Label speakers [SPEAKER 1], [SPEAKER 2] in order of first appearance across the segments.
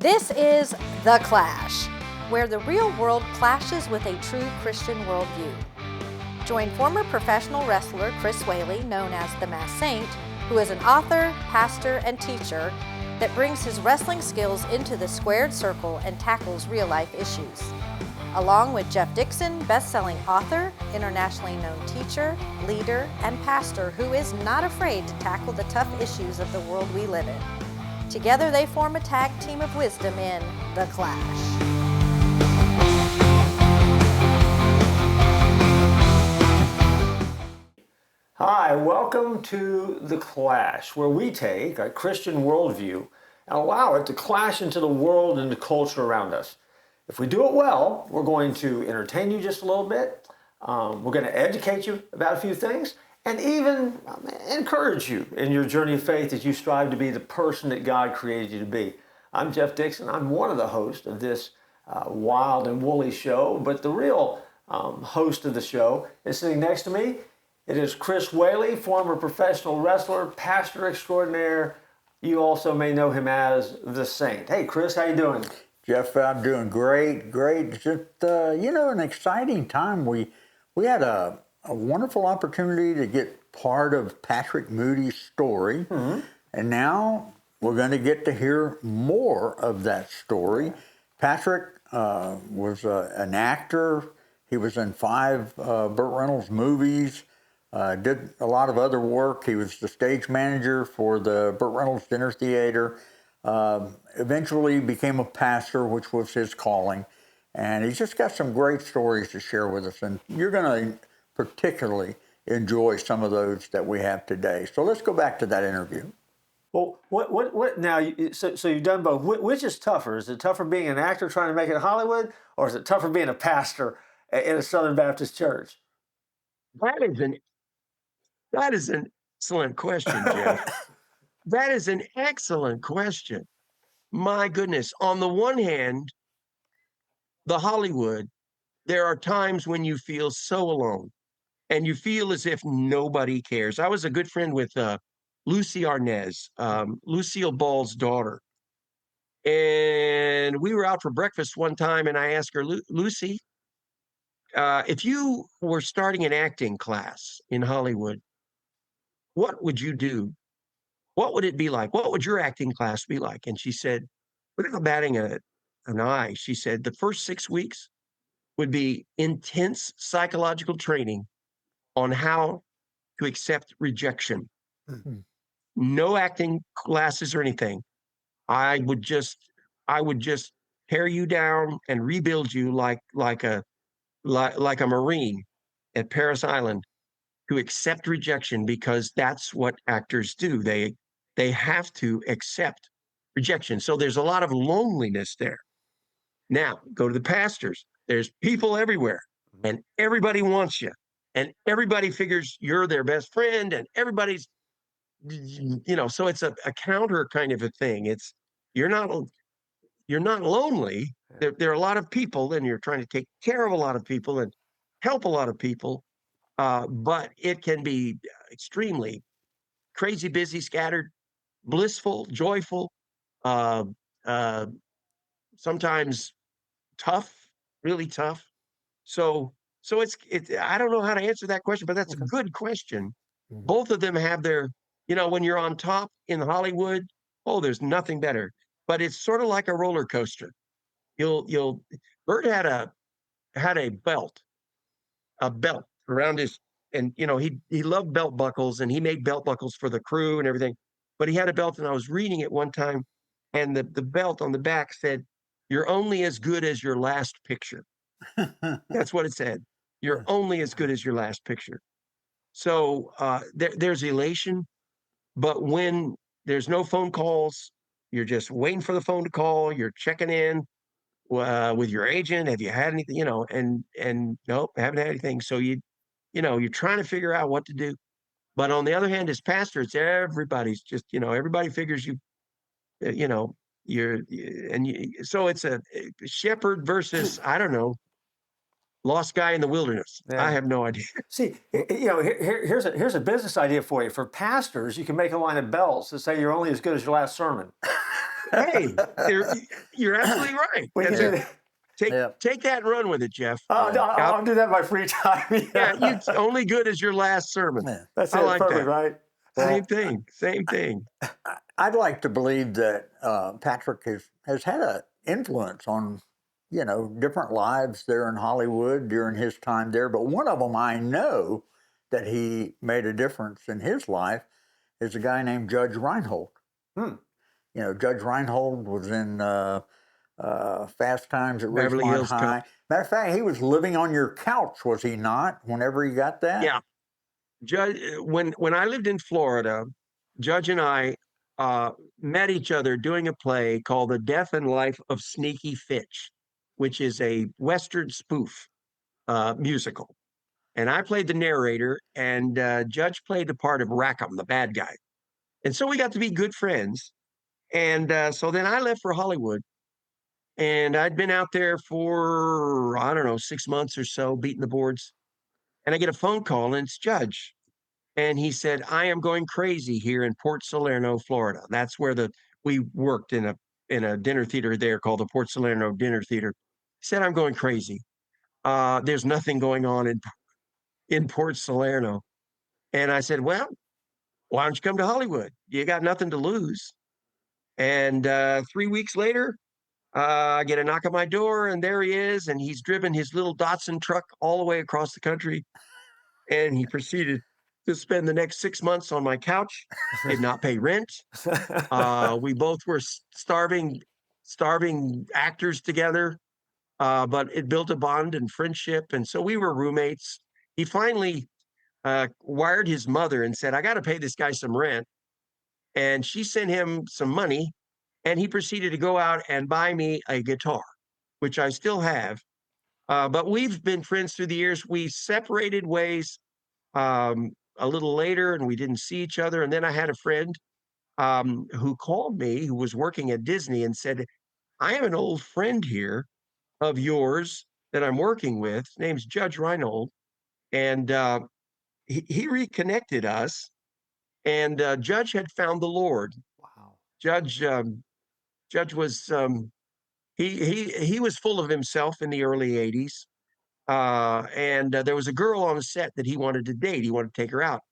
[SPEAKER 1] This is The Clash, where the real world clashes with a true Christian worldview. Join former professional wrestler Chris Whaley, known as the Masked Saint, who is an author, pastor, and teacher that brings his wrestling skills into the squared circle and tackles real-life issues. Along with Jeff Dixon, best-selling author, internationally known teacher, leader, and pastor who is not afraid to tackle the tough issues of the world we live in. Together they form a tag team of wisdom in The Clash.
[SPEAKER 2] Hi, welcome to The Clash, where we take a Christian worldview and allow it to clash into the world and the culture around us. If we do it well, we're going to entertain you just a little bit, we're going to educate you about a few things, and even encourage you in your journey of faith as you strive to be the person that God created you to be. I'm Jeff Dixon. I'm one of the hosts of this wild and woolly show, but the real host of the show is sitting next to me. It is Chris Whaley, former professional wrestler, pastor extraordinaire. You also may know him as the Saint. Hey, Chris, how you doing?
[SPEAKER 3] Jeff, I'm doing great. Just, an exciting time. We had a wonderful opportunity to get part of Patrick Moody's story. Mm-hmm. And now we're going to get to hear more of that story. Patrick was an actor. He was in 5 Burt Reynolds movies. Did a lot of other work. He was the stage manager for the Burt Reynolds Dinner Theater. Eventually became a pastor, which was his calling. And he's just got some great stories to share with us. And you're going to particularly enjoy some of those that we have today. So let's go back to that interview.
[SPEAKER 2] Well, what now? So you've done both. Which is tougher? Is it tougher being an actor trying to make it in Hollywood, or is it tougher being a pastor in a Southern Baptist church?
[SPEAKER 4] That is an excellent question, Jeff. That is an excellent question. My goodness. On the one hand, the Hollywood, there are times when you feel so alone and you feel as if nobody cares. I was a good friend with Lucy Arnaz, Lucille Ball's daughter. And we were out for breakfast one time and I asked her, Lucy, if you were starting an acting class in Hollywood, what would you do? What would it be like? What would your acting class be like? And she said, without batting an eye, she said, the first 6 weeks would be intense psychological training on how to accept rejection. Mm-hmm. No acting classes or anything. I would just tear you down and rebuild you like a Marine at Paris Island to accept rejection, because that's what actors do. They have to accept rejection. So there's a lot of loneliness there. Now, go to the pastors. There's people everywhere, and everybody wants you, and everybody figures you're their best friend, and everybody's, so it's a counter kind of a thing. It's you're not lonely. There are a lot of people, and you're trying to take care of a lot of people and help a lot of people. But it can be extremely crazy, busy, scattered, blissful, joyful, uh, uh, sometimes tough, really tough. So it's I don't know how to answer that question, but that's a good question. Mm-hmm. Both of them have their, when you're on top in Hollywood, there's nothing better. But it's sort of like a roller coaster. Burt had a belt around his, and he loved belt buckles, and he made belt buckles for the crew and everything. But he had a belt, and I was reading it one time, and the belt on the back said, "You're only as good as your last picture." That's what it said. You're only as good as your last picture. So there's elation, but when there's no phone calls, you're just waiting for the phone to call. You're checking in with your agent. Have you had anything? And nope, haven't had anything. So you're trying to figure out what to do. But on the other hand, as pastor, it's everybody's just, everybody figures so it's a shepherd versus, I don't know, lost guy in the wilderness. Yeah. I have no idea.
[SPEAKER 2] See, here's a business idea for you. For pastors, you can make a line of belts that say you're only as good as your last sermon.
[SPEAKER 4] Hey, you're absolutely right.
[SPEAKER 2] We can
[SPEAKER 4] That's
[SPEAKER 2] do
[SPEAKER 4] a,
[SPEAKER 2] that.
[SPEAKER 4] take that and run with it, Jeff.
[SPEAKER 2] I'll do that in my free time.
[SPEAKER 4] Yeah, you only good as your last sermon.
[SPEAKER 3] Yeah.
[SPEAKER 2] That's
[SPEAKER 4] I
[SPEAKER 2] it.
[SPEAKER 4] like
[SPEAKER 2] Perfect,
[SPEAKER 4] that.
[SPEAKER 2] right?
[SPEAKER 4] Same thing. Same thing.
[SPEAKER 3] I'd like to believe that Patrick has had an influence on, different lives there in Hollywood during his time there. But one of them I know that he made a difference in his life is a guy named Judge Reinhold.
[SPEAKER 2] Hmm.
[SPEAKER 3] Judge Reinhold was in Fast Times at
[SPEAKER 4] Beverly
[SPEAKER 3] Ridgemont
[SPEAKER 4] Hills Cop.
[SPEAKER 3] High. Matter of fact, he was living on your couch, was he not, whenever he got that?
[SPEAKER 4] Yeah. Judge, when I lived in Florida, Judge and I met each other doing a play called The Death and Life of Sneaky Fitch, which is a Western spoof musical. And I played the narrator, and Judge played the part of Rackham, the bad guy. And so we got to be good friends. And so then I left for Hollywood, and I'd been out there for, I don't know, 6 months or so, beating the boards. And I get a phone call, and it's Judge. And he said, I am going crazy here in Port Salerno, Florida. That's where we worked in a dinner theater there called the Port Salerno Dinner Theater. He said, I'm going crazy. There's nothing going on in Port Salerno. And I said, well, why don't you come to Hollywood? You got nothing to lose. And 3 weeks later, I get a knock on my door, and there he is. And he's driven his little Datsun truck all the way across the country. And he proceeded to spend the next 6 months on my couch, did not pay rent. We both were starving actors together, but it built a bond and friendship. And so we were roommates. He finally wired his mother and said, I got to pay this guy some rent. And she sent him some money, and he proceeded to go out and buy me a guitar, which I still have. But we've been friends through the years. We separated ways a little later, and we didn't see each other. And then I had a friend who called me, who was working at Disney, and said, I have an old friend here of yours that I'm working with. His name's Judge Reinhold. And he reconnected us. And Judge had found the Lord.
[SPEAKER 2] Wow.
[SPEAKER 4] Judge was he was full of himself in the early 80s. And there was a girl on the set that he wanted to date. He wanted to take her out.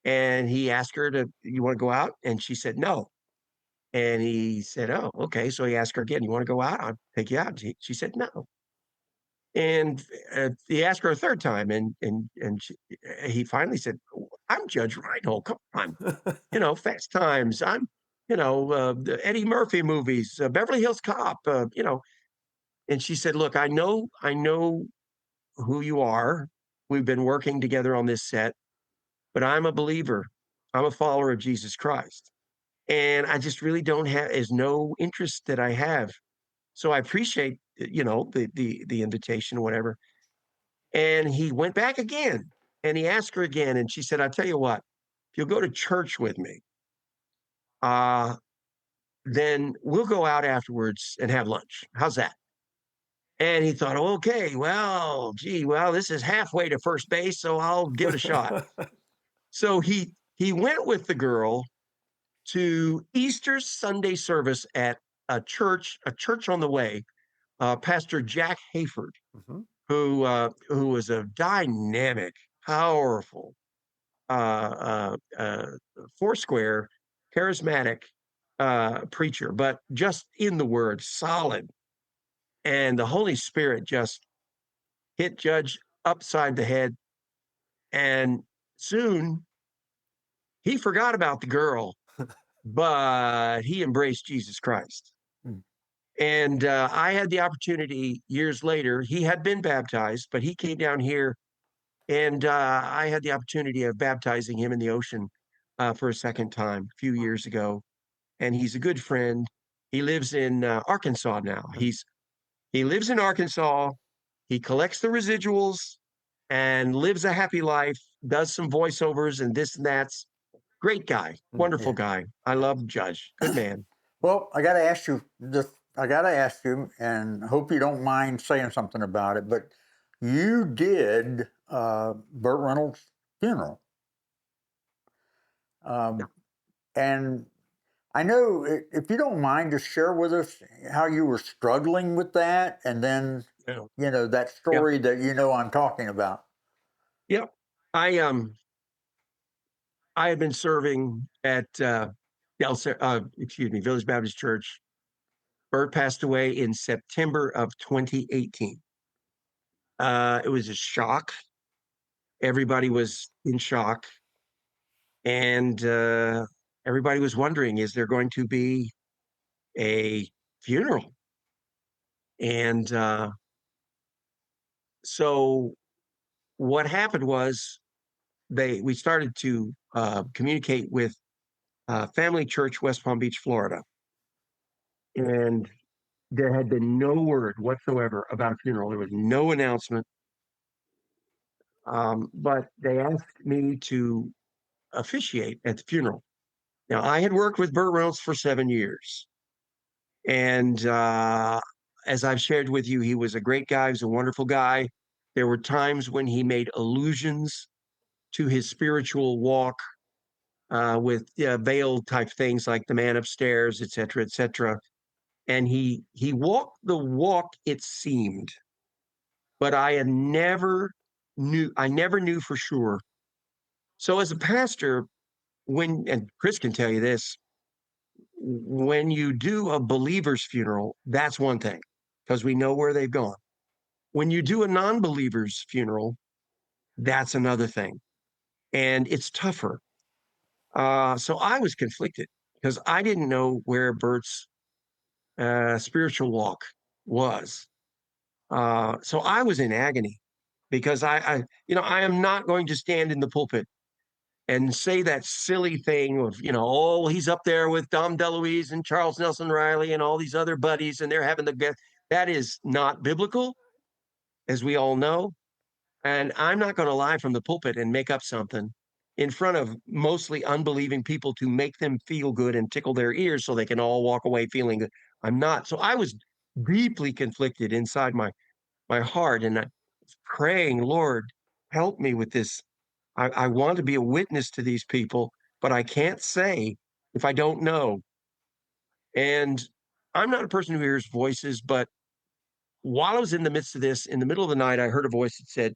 [SPEAKER 4] And he asked her you want to go out? And she said, no. And he said, oh, okay. So he asked her again, you want to go out? I'll take you out. She said, no. And he asked her a third time, and he finally said, I'm Judge Reinhold. Come on. Fast Times. I'm, the Eddie Murphy movies, Beverly Hills Cop, And she said, look, I know who you are. We've been working together on this set, but I'm a believer. I'm a follower of Jesus Christ. And I just really don't have is no interest that I have. So I appreciate, the invitation or whatever. And he went back again, and he asked her again. And she said, I'll tell you what, if you'll go to church with me, uh, then we'll go out afterwards and have lunch. How's that? And he thought, okay, well, this is halfway to first base, so I'll give it a shot. So he went with the girl to Easter Sunday service at a church on the way. Pastor Jack Hayford,
[SPEAKER 2] Mm-hmm.
[SPEAKER 4] who was a dynamic, powerful, foursquare, charismatic preacher, but just in the word, solid. And the Holy Spirit just hit Judge upside the head. And soon he forgot about the girl, but he embraced Jesus Christ.
[SPEAKER 2] Mm.
[SPEAKER 4] And I had the opportunity years later. He had been baptized, but he came down here, and I had the opportunity of baptizing him in the ocean for a second time a few years ago. And he's a good friend. He lives in Arkansas now. He lives in Arkansas. He collects the residuals and lives a happy life, does some voiceovers and this and that's. Great guy, wonderful guy. I love Judge. Good man.
[SPEAKER 3] Well, I got to ask you this. I got to ask you, and hope you don't mind saying something about it, but you did Burt Reynolds' funeral.
[SPEAKER 4] Yeah.
[SPEAKER 3] And I know if you don't mind, just share with us how you were struggling with that, and then
[SPEAKER 4] Yeah.
[SPEAKER 3] that
[SPEAKER 4] Yep.
[SPEAKER 3] story that I'm talking about.
[SPEAKER 4] Yep. I had been serving at Village Baptist Church. Burt passed away in September of 2018. It was a shock. Everybody was in shock, and everybody was wondering, is there going to be a funeral? And so what happened was we started to communicate with Family Church, West Palm Beach, Florida, and there had been no word whatsoever about a funeral. There was no announcement, but they asked me to officiate at the funeral. Now, I had worked with Burt Reynolds for 7 years, and as I've shared with you, he was a great guy. He was a wonderful guy. There were times when he made allusions to his spiritual walk with veil type things like the man upstairs, et cetera, et cetera. And he walked the walk, it seemed, but I never knew for sure. So as a pastor, and Chris can tell you this, when you do a believer's funeral, that's one thing, because we know where they've gone. When you do a non-believer's funeral, that's another thing. And it's tougher. So I was conflicted because I didn't know where Bert's spiritual walk was. So I was in agony because I am not going to stand in the pulpit and say that silly thing of, oh, he's up there with Dom DeLuise and Charles Nelson Riley and all these other buddies, and they're having the best. That is not biblical, as we all know. And I'm not going to lie from the pulpit and make up something in front of mostly unbelieving people to make them feel good and tickle their ears so they can all walk away feeling good. I'm not. So I was deeply conflicted inside my heart, and I was praying, Lord, help me with this. I want to be a witness to these people, but I can't say if I don't know. And I'm not a person who hears voices, but while I was in the midst of this, in the middle of the night, I heard a voice that said,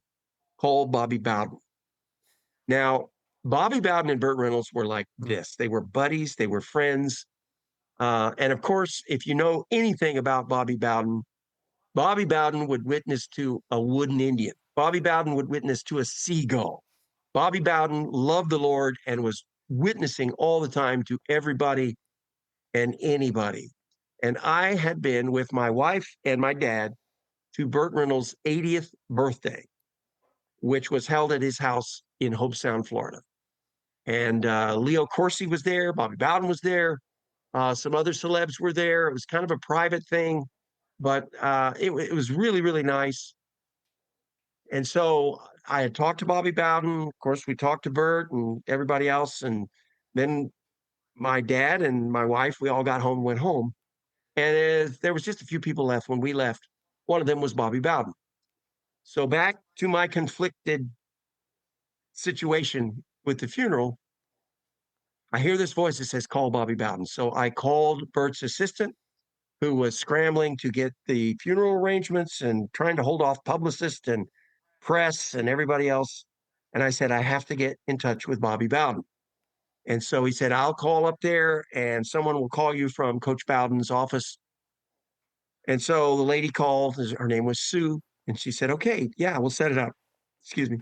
[SPEAKER 4] call Bobby Bowden. Now, Bobby Bowden and Burt Reynolds were like this. They were buddies, they were friends. And of course, if you know anything about Bobby Bowden would witness to a wooden Indian. Bobby Bowden would witness to a seagull. Bobby Bowden loved the Lord and was witnessing all the time to everybody and anybody. And I had been with my wife and my dad to Burt Reynolds' 80th birthday, which was held at his house in Hobe Sound, Florida. And Leo Corsi was there, Bobby Bowden was there, some other celebs were there. It was kind of a private thing, but it was really, really nice. And so I had talked to Bobby Bowden. Of course, we talked to Burt and everybody else. And then my dad and my wife, we all got home and went home. And there was just a few people left when we left. One of them was Bobby Bowden. So back to my conflicted situation with the funeral, I hear this voice that says, call Bobby Bowden. So I called Burt's assistant, who was scrambling to get the funeral arrangements and trying to hold off publicists and press and everybody else. And I said, I have to get in touch with Bobby Bowden. And so he said, I'll call up there and someone will call you from Coach Bowden's office. And so the lady called, her name was Sue, and she said, okay, yeah, we'll set it up. Excuse me.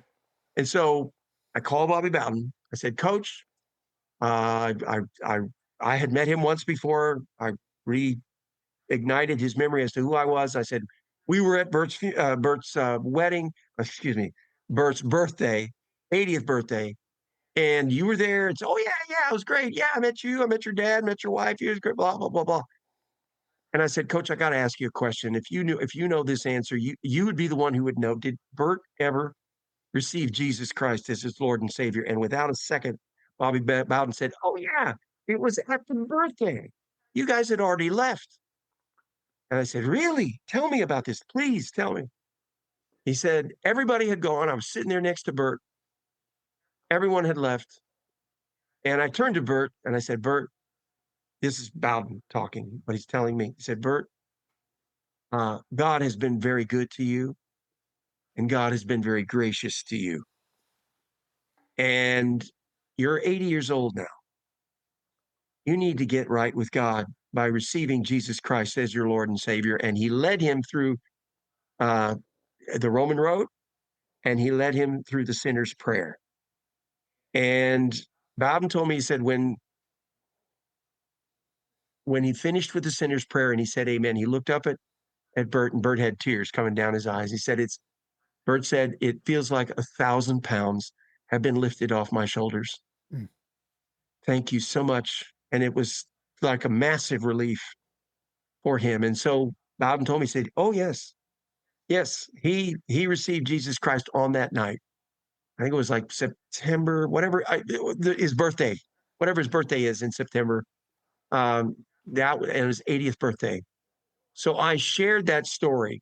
[SPEAKER 4] And so I called Bobby Bowden. I said, Coach, uh, I, I, I had met him once before. I reignited his memory as to who I was. I said, we were at Bert's wedding, excuse me, Bert's birthday, 80th birthday. And you were there. It's, oh, yeah, it was great. Yeah, I met you. I met your dad, met your wife. You was great, blah, blah, blah, blah. And I said, Coach, I got to ask you a question. If you know this answer, you would be the one who would know. Did Burt ever receive Jesus Christ as his Lord and Savior? And without a second, Bobby Bowden said, oh, yeah, it was at the birthday. You guys had already left. And I said, really? Tell me about this. Please tell me. He said, everybody had gone. I was sitting there next to Burt. Everyone had left. And I turned to Burt and I said, Burt, this is Bowden talking, but he's telling me, he said, Burt, God has been very good to you, and God has been very gracious to you. And you're 80 years old now. You need to get right with God by receiving Jesus Christ as your Lord and Savior. And he led him through the Roman road, and he led him through the sinner's prayer. And Bowden told me, he said, when he finished with the sinner's prayer and he said, amen, he looked up at Burt, and Burt had tears coming down his eyes. He said, Burt said, it feels like 1,000 pounds have been lifted off my shoulders. Mm. Thank you so much. And it was like a massive relief for him. And so Bowden told me, he said, oh, yes, he received Jesus Christ on that night. I think it was like September, whatever, his birthday, whatever his birthday is in September. And his 80th birthday. So I shared that story.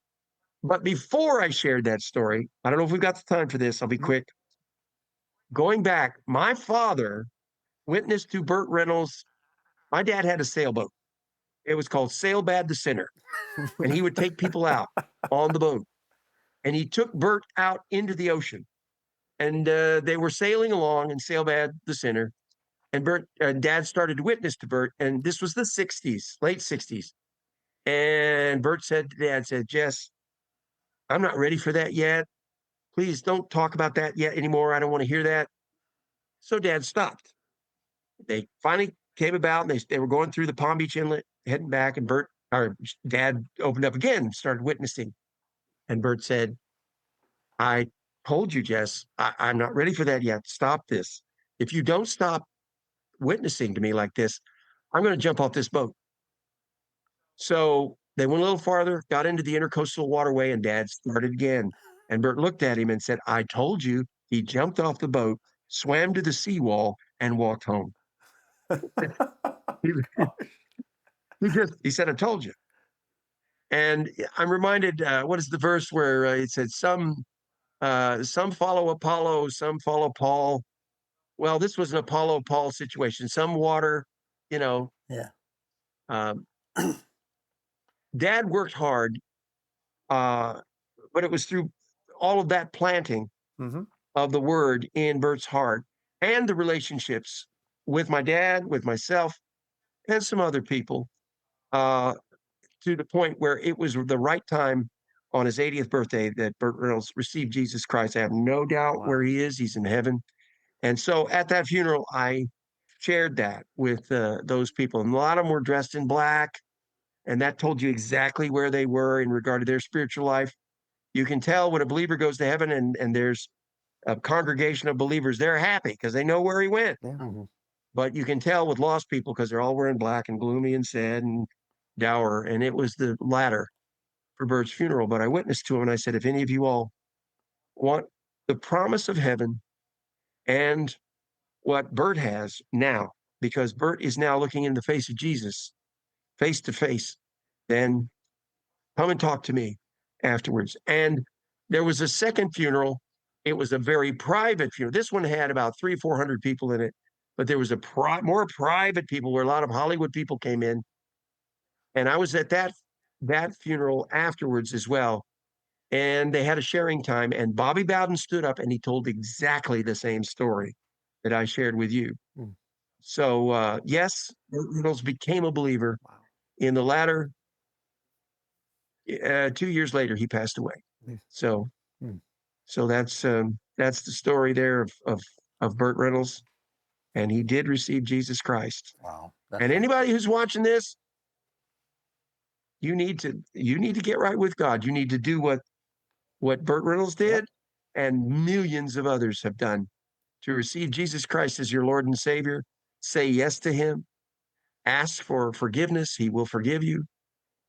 [SPEAKER 4] But before I shared that story, I don't know if we've got the time for this. I'll be quick. Going back, my father witnessed to Burt Reynolds. My dad had a sailboat. It was called Sailbad the Sinner. And he would take people out on the boat. And he took Burt out into the ocean. And they were sailing along in Sailbad the Sinner. And Dad started to witness to Burt. And this was the 60s, late 60s. And Burt said to Dad, Jess, I'm not ready for that yet. Please don't talk about that yet anymore. I don't want to hear that. So Dad stopped. They finally came about, and they were going through the Palm Beach Inlet, heading back, and Dad opened up again and started witnessing. And Burt said, I told you, Jess, I'm not ready for that yet. Stop this. If you don't stop witnessing to me like this, I'm going to jump off this boat. So they went a little farther, got into the intercoastal waterway, and Dad started again. And Burt looked at him and said, I told you. He jumped off the boat, swam to the seawall, and walked home. He said, I told you. And I'm reminded, what is the verse where it said, some follow Apollo, some follow Paul. Well, this was an Apollo-Paul situation. Some water, Yeah. Dad worked hard, but it was through all of that planting of the word in Burt's heart and the relationships with my dad, with myself, and some other people, to the point where it was the right time on his 80th birthday that Burt Reynolds received Jesus Christ. I have no doubt where he is. He's in heaven. And so at that funeral, I shared that with those people. And a lot of them were dressed in black. And that told you exactly where they were in regard to their spiritual life. You can tell when a believer goes to heaven and there's a congregation of believers, they're happy because they know where he went. Yeah. Mm-hmm. But you can tell with lost people because they're all wearing black and gloomy and sad and dour. And it was the latter for Burt's funeral. But I witnessed to him and I said, if any of you all want the promise of heaven and what Burt has now, because Burt is now looking in the face of Jesus, face to face, then come and talk to me afterwards. And there was a second funeral. It was a very private funeral. This one had about 300-400 people in it, but there was more private people where a lot of Hollywood people came in. And I was at that funeral afterwards as well. And they had a sharing time. And Bobby Bowden stood up and he told exactly the same story that I shared with you. Mm. So, yes, Burt Reynolds became a believer. Wow. In the latter, 2 years later, he passed away. Mm. So that's the story there of Burt Reynolds. And he did receive Jesus Christ. Wow. And anybody who's watching this, you need to get right with God. You need to do what Burt Reynolds did, and millions of others have done, to receive Jesus Christ as your Lord and Savior. Say yes to him. Ask for forgiveness. He will forgive you,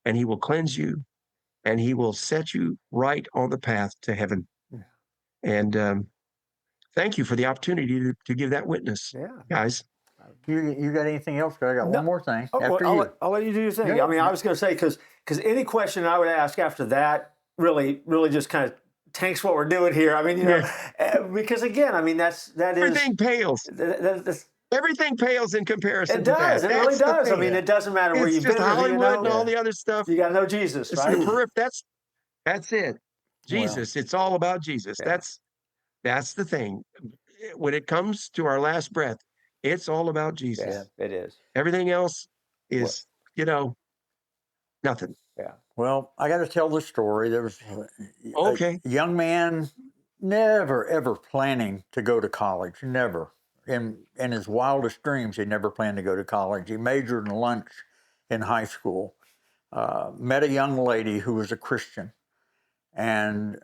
[SPEAKER 4] and he will cleanse you, and he will set you right on the path to heaven. Yeah. And thank you for the opportunity to give that witness, guys.
[SPEAKER 3] You got anything else? I got one more thing.
[SPEAKER 2] I'll let you do your thing. Yeah. I mean, I was going to say, because any question I would ask after that really just kind of tanks what we're doing here. I mean, because again, I mean, that is
[SPEAKER 4] everything pales. Everything pales in comparison
[SPEAKER 2] It
[SPEAKER 4] to
[SPEAKER 2] does.
[SPEAKER 4] that.
[SPEAKER 2] It really
[SPEAKER 4] That's the
[SPEAKER 2] does. I
[SPEAKER 4] thing.
[SPEAKER 2] mean, it doesn't matter where
[SPEAKER 4] It's
[SPEAKER 2] you've
[SPEAKER 4] just
[SPEAKER 2] been or who you
[SPEAKER 4] Hollywood and all
[SPEAKER 2] know.
[SPEAKER 4] the other stuff.
[SPEAKER 2] You got to know Jesus,
[SPEAKER 4] It's
[SPEAKER 2] right?
[SPEAKER 4] that's it.
[SPEAKER 3] Well,
[SPEAKER 4] Jesus. It's all about Jesus.
[SPEAKER 2] Yeah.
[SPEAKER 4] That's the thing. When it comes to our last breath, it's all about Jesus.
[SPEAKER 2] Yeah, it is.
[SPEAKER 4] Everything else
[SPEAKER 3] Well-
[SPEAKER 4] is, nothing.
[SPEAKER 2] Yeah.
[SPEAKER 3] well, I got to tell the story. There was
[SPEAKER 4] Okay.
[SPEAKER 3] a young man never, ever planning to go to college. Never. In his wildest dreams, he never planned to go to college. He majored in lunch in high school. Met a young lady who was a Christian, and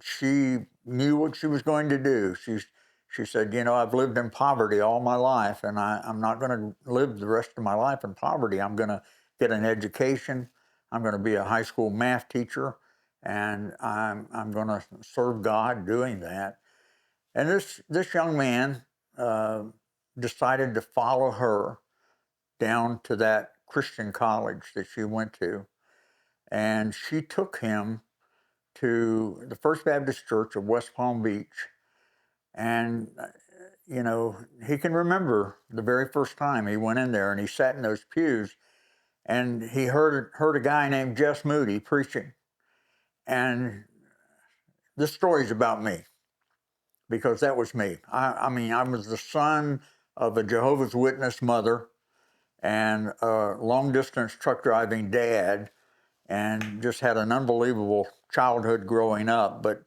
[SPEAKER 3] she knew what she was going to do. She said, I've lived in poverty all my life, and I'm not going to live the rest of my life in poverty. I'm going to get an education. I'm going to be a high school math teacher, and I'm going to serve God doing that. And this young man decided to follow her down to that Christian college that she went to, and she took him to the First Baptist Church of West Palm Beach. And, he can remember the very first time he went in there and he sat in those pews and he heard a guy named Jeff Moody preaching. And this story's about me because that was me. I mean, I was the son of a Jehovah's Witness mother and a long-distance truck driving dad, and just had an unbelievable childhood growing up. But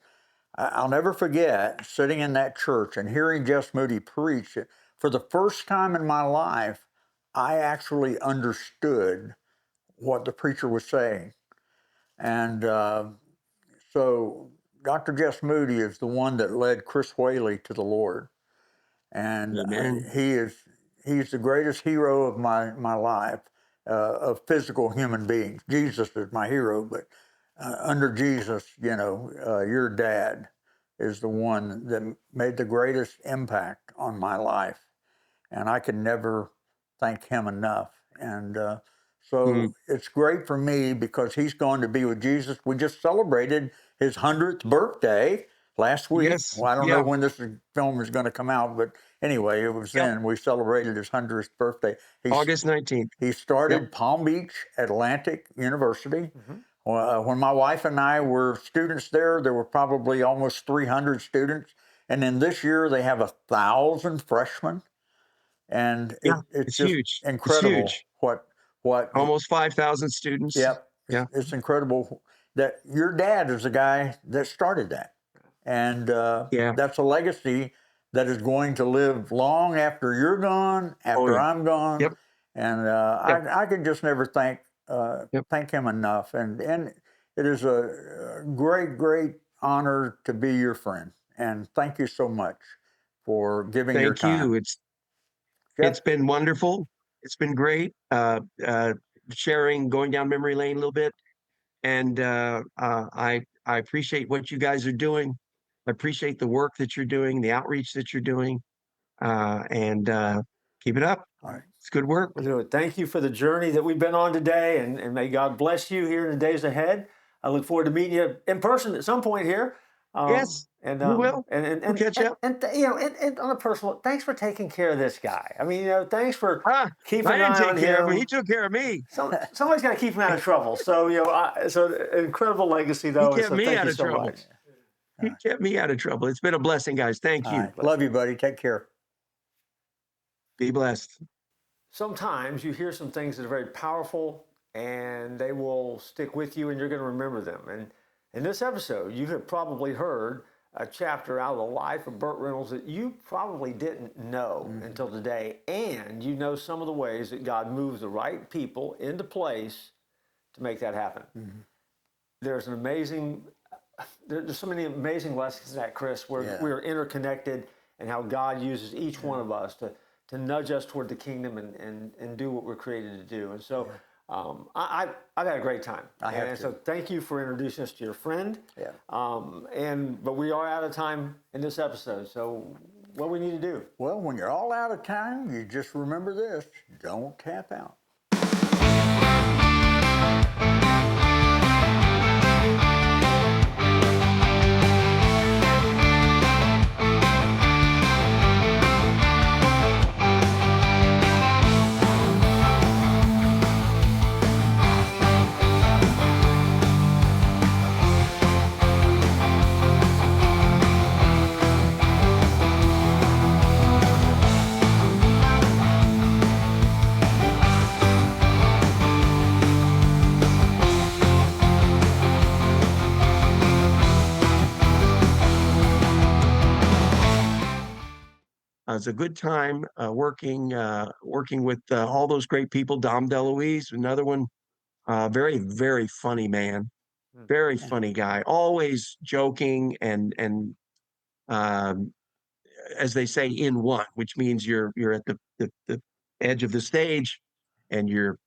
[SPEAKER 3] I'll never forget sitting in that church and hearing Jeff Moody preach. For the first time in my life, I actually understood what the preacher was saying. And so Dr. Jeff Moody is the one that led Chris Whaley to the Lord. And he's the greatest hero of my life, of physical human beings. Jesus is my hero, but under Jesus, your dad is the one that made the greatest impact on my life. And I can never thank him enough. And so it's great for me because he's going to be with Jesus. We just celebrated his 100th birthday last week.
[SPEAKER 4] Yes.
[SPEAKER 3] Well, I don't know when this film is going to come out, but anyway, it was then. We celebrated his 100th birthday.
[SPEAKER 4] August 19th.
[SPEAKER 3] He started Palm Beach Atlantic University. When my wife and I were students there were probably almost 300 students. And then this year they have 1,000 freshmen. And it's just
[SPEAKER 4] huge.
[SPEAKER 3] incredible.
[SPEAKER 4] It's huge.
[SPEAKER 3] What
[SPEAKER 4] almost 5,000 students.
[SPEAKER 3] Yep. Yeah. It's incredible that your dad is the guy that started that. And that's a legacy that is going to live long after you're gone, after I'm gone.
[SPEAKER 4] Yep.
[SPEAKER 3] And I can just never thank him enough. And it is a great, great honor to be your friend. And thank you so much for giving your time.
[SPEAKER 4] Thank you. It's been wonderful. It's been great sharing, going down memory lane a little bit. And I appreciate what you guys are doing. I appreciate the work that you're doing, the outreach that you're doing, and keep it up.
[SPEAKER 3] All right.
[SPEAKER 4] It's good work.
[SPEAKER 2] We'll do it. Thank you for the journey that we've been on today, and may God bless you here in the days ahead. I look forward to meeting you in person at some point here.
[SPEAKER 4] Yes,
[SPEAKER 2] and
[SPEAKER 4] we will.
[SPEAKER 2] And
[SPEAKER 4] We'll catch up.
[SPEAKER 2] And on a personal, thanks for taking care of this guy. I mean, thanks for keeping
[SPEAKER 4] I
[SPEAKER 2] an
[SPEAKER 4] didn't
[SPEAKER 2] eye on
[SPEAKER 4] take care of
[SPEAKER 2] him.
[SPEAKER 4] him. He took care of me.
[SPEAKER 2] Somebody's got to keep him out of trouble. So so an incredible legacy though.
[SPEAKER 4] He kept me
[SPEAKER 2] thank
[SPEAKER 4] out
[SPEAKER 2] you
[SPEAKER 4] of
[SPEAKER 2] so
[SPEAKER 4] trouble.
[SPEAKER 2] much.
[SPEAKER 4] He kept me out of trouble. It's been a blessing, guys. Thank you.
[SPEAKER 3] Right. Love you, buddy. Take care.
[SPEAKER 4] Be blessed.
[SPEAKER 2] Sometimes you hear some things that are very powerful and they will stick with you and you're going to remember them. And in this episode, you have probably heard a chapter out of the life of Burt Reynolds that you probably didn't know until today. And you know some of the ways that God moves the right people into place to make that happen. There's so many amazing lessons in that, Chris, where we're interconnected and how God uses each one of us to nudge us toward the kingdom and do what we're created to do. And so I've had a great time. So thank you for introducing us to your friend.
[SPEAKER 3] Yeah.
[SPEAKER 2] But we are out of time in this episode. So what do we need to do?
[SPEAKER 3] Well, when you're all out of time, you just remember this: don't tap out.
[SPEAKER 4] was a good time working with all those great people. Dom DeLuise, another one, very, very funny man, very funny guy, always joking and um, as they say, in one, which means you're at the edge of the stage, and you're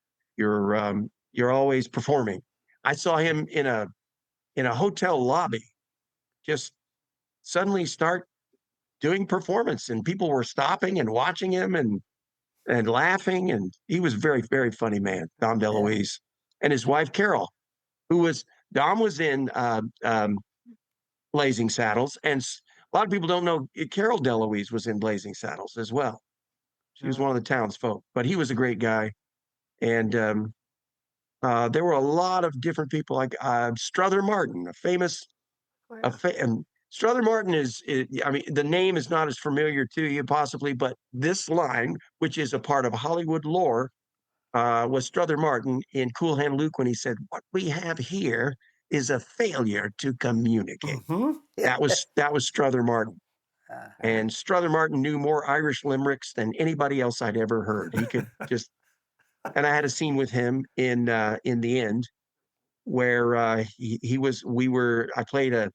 [SPEAKER 4] always performing. I saw him in a hotel lobby, just suddenly start doing performance, and people were stopping and watching him and laughing, and he was very, very funny man, Dom
[SPEAKER 3] Yeah.
[SPEAKER 4] DeLuise, and his wife Carol, who was Dom was in Blazing Saddles, and a lot of people don't know Carol DeLuise was in Blazing Saddles as well. She was one of the townsfolk, but he was a great guy, and there were a lot of different people, like Strother Martin, a famous, and Strother Martin I mean, the name is not as familiar to you possibly, but this line, which is a part of Hollywood lore, was Strother Martin in Cool Hand Luke when he said, "What we have here is a failure to communicate." That was Strother Martin.
[SPEAKER 3] Uh-huh.
[SPEAKER 4] And Strother Martin knew more Irish limericks than anybody else I'd ever heard. He could just, and I had a scene with him in the end where I played a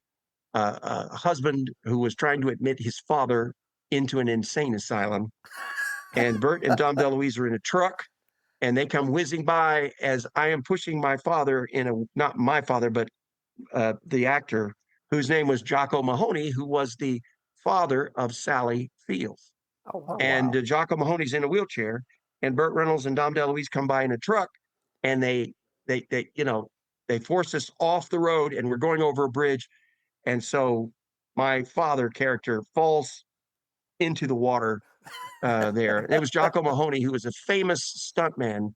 [SPEAKER 4] husband who was trying to admit his father into an insane asylum, and Burt and Dom DeLuise are in a truck, and they come whizzing by as I am pushing my father not my father, but the actor whose name was Jocko Mahoney, who was the father of Sally Fields.
[SPEAKER 1] Oh,
[SPEAKER 3] Oh,
[SPEAKER 1] wow.
[SPEAKER 4] And
[SPEAKER 3] wow.
[SPEAKER 4] Jocko Mahoney's in a wheelchair, and Burt Reynolds and Dom DeLuise come by in a truck, and they force us off the road, and we're going over a bridge, and so my father character falls into the water there. And it was Jocko Mahoney, who was a famous stuntman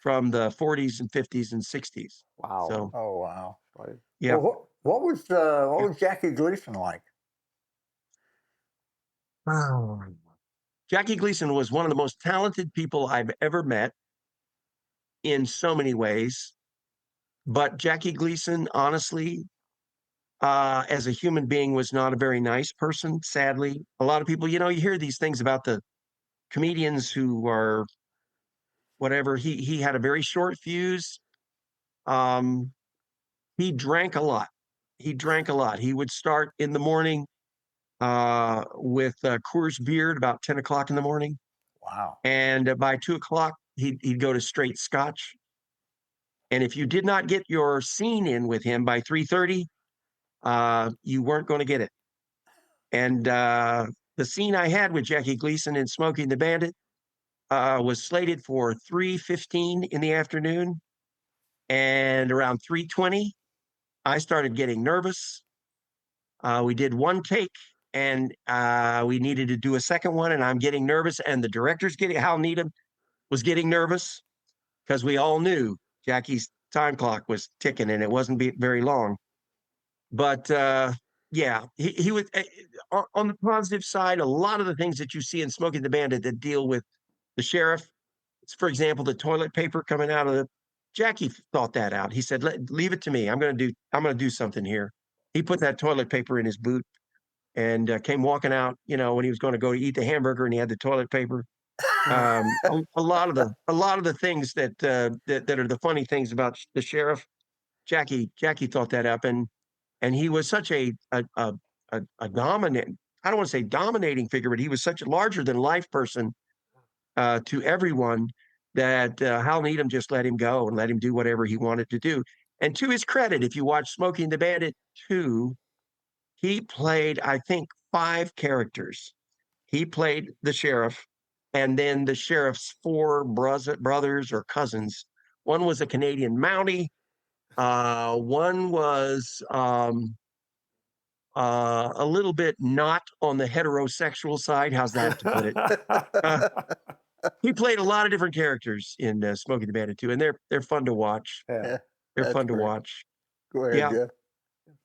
[SPEAKER 4] from the 40s and 50s and 60s.
[SPEAKER 2] Wow.
[SPEAKER 4] So
[SPEAKER 3] Oh, wow.
[SPEAKER 2] Right.
[SPEAKER 4] yeah.
[SPEAKER 3] Well, what was Jackie Gleason like?
[SPEAKER 4] Oh. Jackie Gleason was one of the most talented people I've ever met in so many ways. But Jackie Gleason, honestly, as a human being, was not a very nice person, sadly. A lot of people, you hear these things about the comedians who are whatever. He had a very short fuse. Um, he drank a lot. He drank a lot. He would start in the morning with Coors beer at about 10 o'clock in the morning.
[SPEAKER 3] Wow.
[SPEAKER 4] And by 2 o'clock, he'd go to straight scotch. And if you did not get your scene in with him by 3:30, you weren't going to get it. And the scene I had with Jackie Gleason in Smokey and the Bandit was slated for 3:15 in the afternoon. And around 3:20, I started getting nervous. We did one take, and we needed to do a second one, and I'm getting nervous. And the director's Hal Needham was getting nervous because we all knew Jackie's time clock was ticking, and it wasn't very long. But yeah, he was on the positive side. A lot of the things that you see in Smokey the Bandit that deal with the sheriff, for example, the toilet paper coming out of the Jackie thought that out. He said, "Leave it to me. I'm going to do something here." He put that toilet paper in his boot and came walking out. When he was going to go eat the hamburger, and he had the toilet paper. A lot of the things that are the funny things about the sheriff, Jackie thought that up, and he was such a dominant. I don't want to say dominating figure, but he was such a larger than life person to everyone that Hal Needham just let him go and let him do whatever he wanted to do. And to his credit, if you watch Smoking the Bandit 2, he played, I think, 5 characters. He played the sheriff, and then the sheriff's 4 brothers or cousins. One was a Canadian Mountie. One was a little bit not on the heterosexual side. How's that to put it? Uh, he played a lot of different characters in Smokey the Bandit 2, and they're fun to watch.
[SPEAKER 2] Yeah.
[SPEAKER 3] Yeah,
[SPEAKER 4] They're
[SPEAKER 3] that's
[SPEAKER 4] fun to
[SPEAKER 3] great.
[SPEAKER 4] watch.
[SPEAKER 3] Go ahead,
[SPEAKER 4] Yeah.
[SPEAKER 3] Jeff.